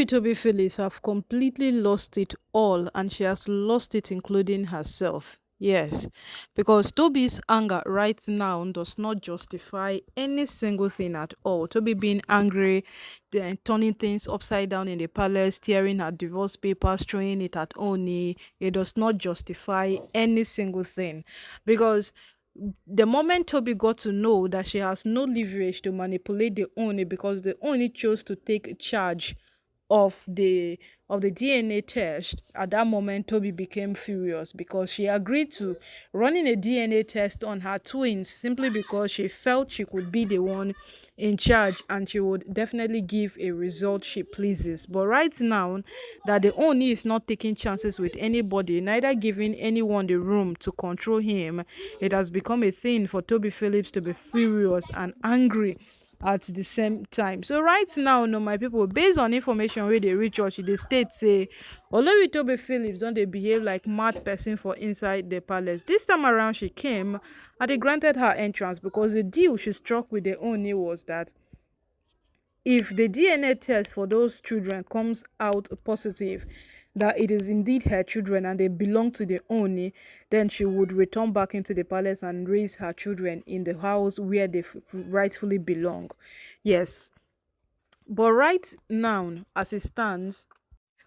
Toby Phillips have completely lost it all, and she has lost it including herself. Yes, because Toby's anger right now does not justify any single thing at all. Toby being angry, then turning things upside down in the palace, tearing her divorce papers, throwing it at Oni, it does not justify any single thing. Because the moment Toby got to know that she has no leverage to manipulate the Oni, because the Oni chose to take charge of the DNA test. At that moment, Toby became furious because she agreed to running a DNA test on her twins simply because she felt she could be the one in charge and she would definitely give a result she pleases. But right now, that the Oni is not taking chances with anybody, neither giving anyone the room to control him, it has become a thing for Toby Phillips to be furious and angry at the same time. So right now, no, my people, based on information wey dey reach us, e dey state say Olori Toby Phillips don dey behave like mad person for inside the palace. This time around she came and they granted her entrance because the deal she struck with the Ooni was that if the DNA test for those children comes out positive, that it is indeed her children and they belong to the Oni, then she would return back into the palace and raise her children in the house where they rightfully belong. Yes. But right now, as it stands,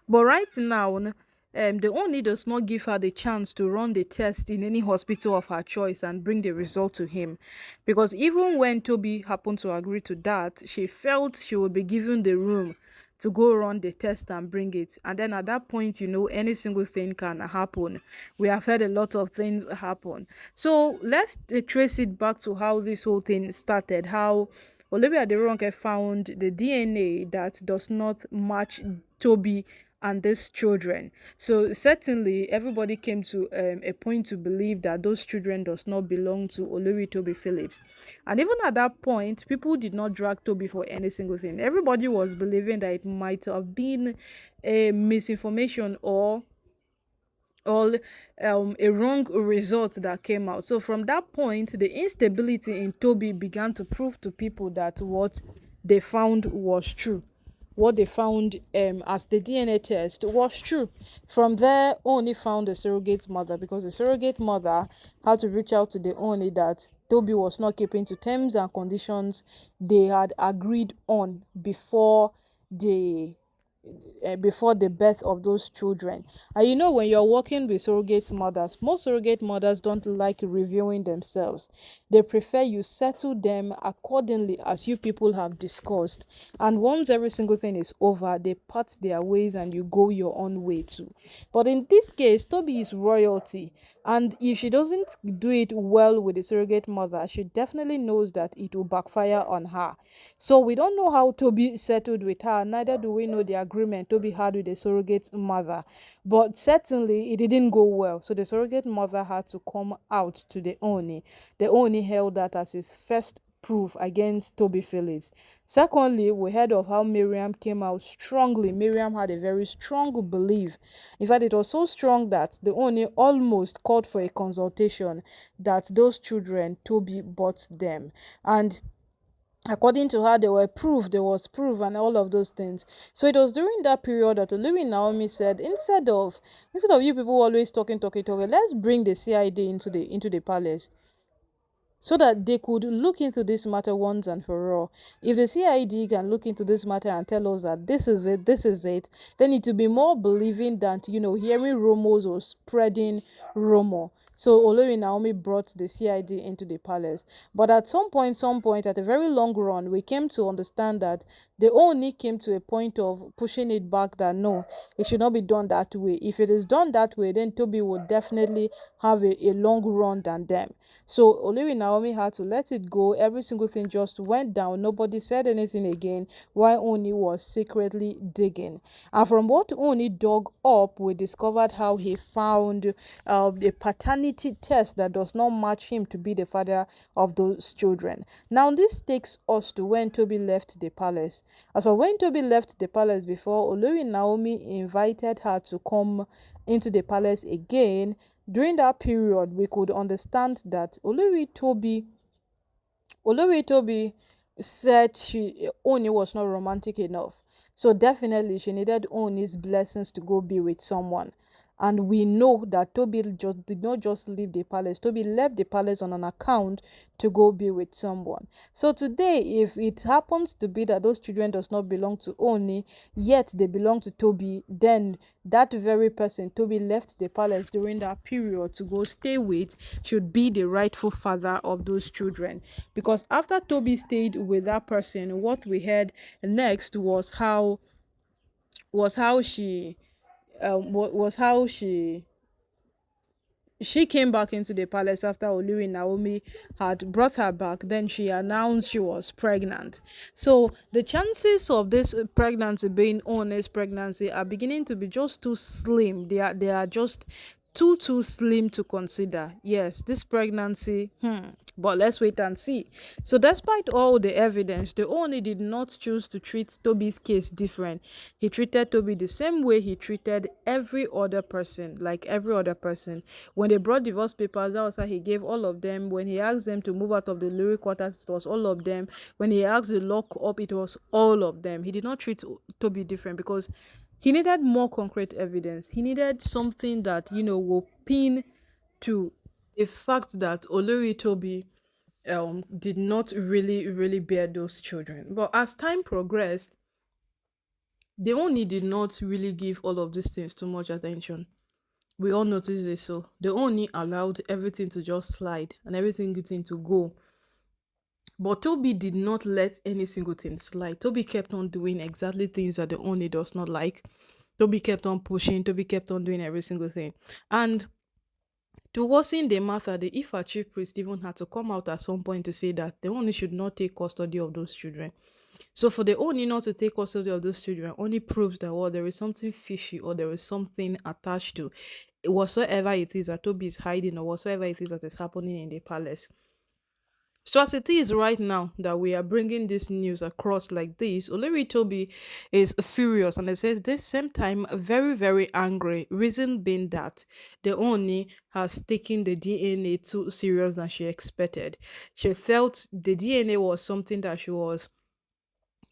but right now, the only does not give her the chance to run the test in any hospital of her choice and bring the result to him. Because even when Toby happened to agree to that, she felt she would be given the room to go run the test and bring it. And then at that point, any single thing can happen. We have heard a lot of things happen. So let's trace it back to how this whole thing started. How Olivia Aderonke found the DNA that does not match Toby and these children. So certainly everybody came to a point to believe that those children does not belong to Olori Toby Phillips. And even at that point, people did not drag Toby for any single thing. Everybody was believing that it might have been a misinformation or all a wrong result that came out. So from that point, the instability in Toby began to prove to people that what they found was true. What they found as the DNA test was true. From there, Oni found a surrogate mother because the surrogate mother had to reach out to the Oni that Toby was not keeping to terms and conditions they had agreed on before the birth of those children. And when you're working with surrogate mothers, most surrogate mothers don't like reviewing themselves. They prefer you settle them accordingly as you people have discussed, and once every single thing is over, they part their ways and you go your own way too. But in this case, Toby is royalty, and if she doesn't do it well with the surrogate mother, she definitely knows that it will backfire on her. So we don't know how Toby settled with her, neither do we know the agreement Toby had with the surrogate mother. But certainly it didn't go well. So the surrogate mother had to come out to the Oni. The Oni held that as his first proof against Toby Phillips. Secondly, we heard of how Miriam came out strongly. Miriam had a very strong belief. In fact, it was so strong that the Oni almost called for a consultation that those children, Toby bought them. And according to her, there was proof and all of those things. So it was during that period that Olori Naomi said, instead of you people always talking, let's bring the CID into the palace so that they could look into this matter once and for all. If the CID can look into this matter and tell us that this is it, then it will be more believing than hearing rumors or spreading rumor. So Olori Naomi brought the CID into the palace. But at some point, at a very long run, we came to understand that they only came to a point of pushing it back that no, it should not be done that way. If it is done that way, then Toby would definitely have a long run than them. So Olori Naomi had to let it go. Every single thing just went down. Nobody said anything again while Oni was secretly digging. And from what Oni dug up, we discovered how he found a paternity test that does not match him to be the father of those children. Now this takes us to when Toby left the palace. As for when Toby left the palace before, Olori Naomi invited her to come into the palace again. During that period, we could understand that Olori Toby said Oni was not romantic enough. So definitely she needed Oni's blessings to go be with someone. And we know that Toby just did not just leave the palace. Toby left the palace on an account to go be with someone. So today, if it happens to be that those children does not belong to Oni, yet they belong to Toby, then that very person Toby left the palace during that period to go stay with should be the rightful father of those children. Because after Toby stayed with that person, what we heard next was how she was how she came back into the palace after Olori Naomi had brought her back. Then she announced she was pregnant. So the chances of this pregnancy being honest pregnancy are beginning to be just too slim. They are just too slim to consider. Yes, this pregnancy, but let's wait and see. So despite all the evidence, the Ooni did not choose to treat Toby's case different. He treated Toby the same way he treated every other person, like every other person. When they brought divorce papers, that was how he gave all of them. When he asked them to move out of the Luri quarters, it was all of them. When he asked to lock up, it was all of them. He did not treat Toby different because he needed more concrete evidence. He needed something that, will pin to a fact that Olori Toby did not really bear those children. But as time progressed, they only did not really give all of these things too much attention. We all noticed this. So they only allowed everything to just slide and everything to go. But Toby did not let any single thing slide. Toby kept on doing exactly things that the only does not like. Toby kept on pushing. Toby kept on doing every single thing. And to worsen the matter, the Ifa chief priest even had to come out at some point to say that the only should not take custody of those children. So for the only not to take custody of those children only proves that there is something fishy or there is something attached to whatsoever it is that Toby is hiding or whatsoever it is that is happening in the palace. So as it is right now that we are bringing this news across like this, Olori Toby is furious and it says this same time very angry. Reason being that the Oni has taken the DNA too serious than she expected. She felt the DNA was something that she was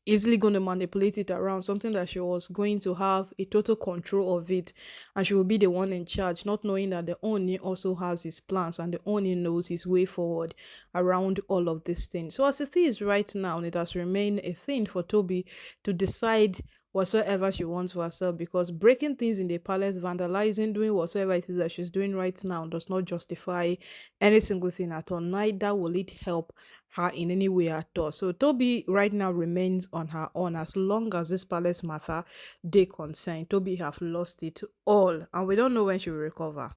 easily going to manipulate it around, something that she was going to have a total control of it, and she will be the one in charge, not knowing that the Oni also has his plans and the Oni knows his way forward around all of these things. So as it is right now, it has remained a thing for Toby to decide whatsoever she wants for herself, because breaking things in the palace, vandalizing, doing whatsoever it is that she's doing right now does not justify any single thing at all. Neither will it help her in any way at all. So Toby right now remains on her own as long as this palace matter they concern. Toby have lost it all and we don't know when she will recover.